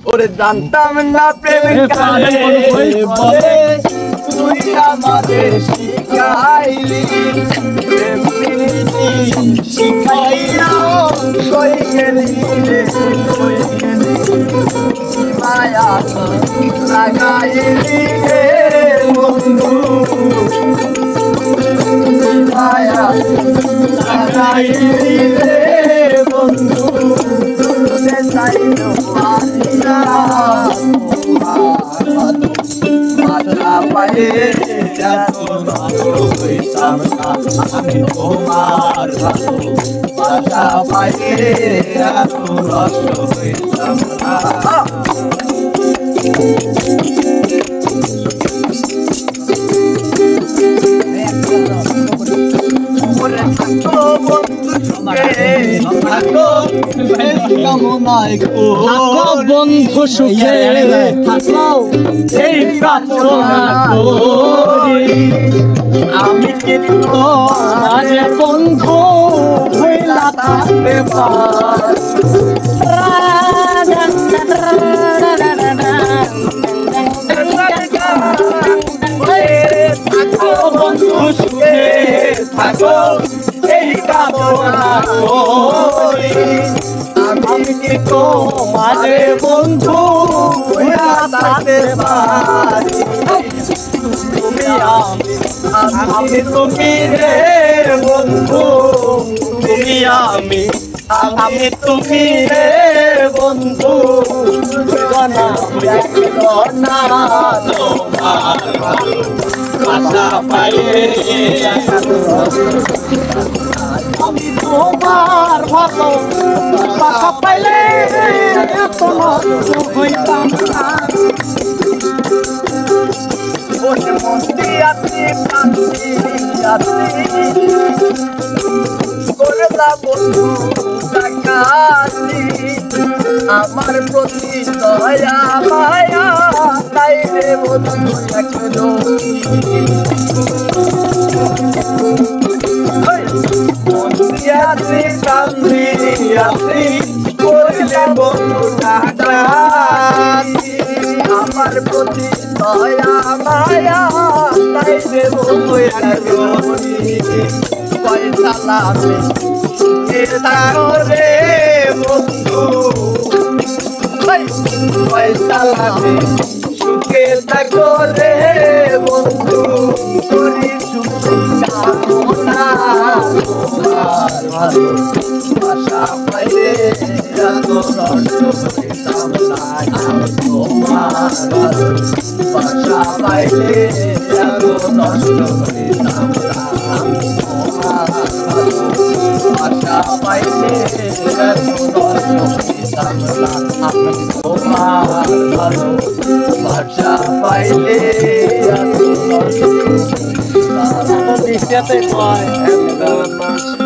ওরে জানতাম না প্রেম কারে বলে তুই আমাদের শিখাইলি প্রেম প্রীতি শিখাইয়া কই গেলি রে কই গেলি মায়া লাগাইলি রে বন্ধু মায়া লাগাইলি রে বন্ধু তুলে চাইলো মায়া মাথা পায়ে এত ভালো হইতাম না আমি তোমার ভালো মাথা পায়ে এত নষ্ট হইতাম না বন্ধু সুখে এই প্রার্থনা করি আমি কিন্তু আজ বন্ধু হইলা থাকতে বন্ধু সুখে থাকো এই কামনা করি আমি কিন্তু মাঝে বন্ধু হইয়া থাকতে পারি তুমি আমি তুমি রে বন্ধু তুমি আমি তুমি রে বন্ধু গনা গনা তোমার আশা পাইয়ে আমি তোমার ভালো বাসা পাইলে এত নষ্ট হইতাম না আমার প্রতি দয়া মায়া তাই রে বন্ধু একলো মন্দিয়াতে কান্দিয়াতে করলে বন্ধু ডাকাতি আমার প্রতি দয়া মায়া তাই রে বন্ধু একলো পয়সা লাভে রে বন্ধু পয়সা লাভে সুখে থাকো রে বন্ধু করি সুখী কামনা তোমার ভালো আশা পাইলে এত নষ্ট হইতাম না তোমার ভালো আশা পাইলে এত নষ্ট হইতাম না তোমার ভালো আশা পাইলে এত নষ্ট হইতাম না তোমার ভালো আশা পাইলে এত নষ্ট হইতাম না।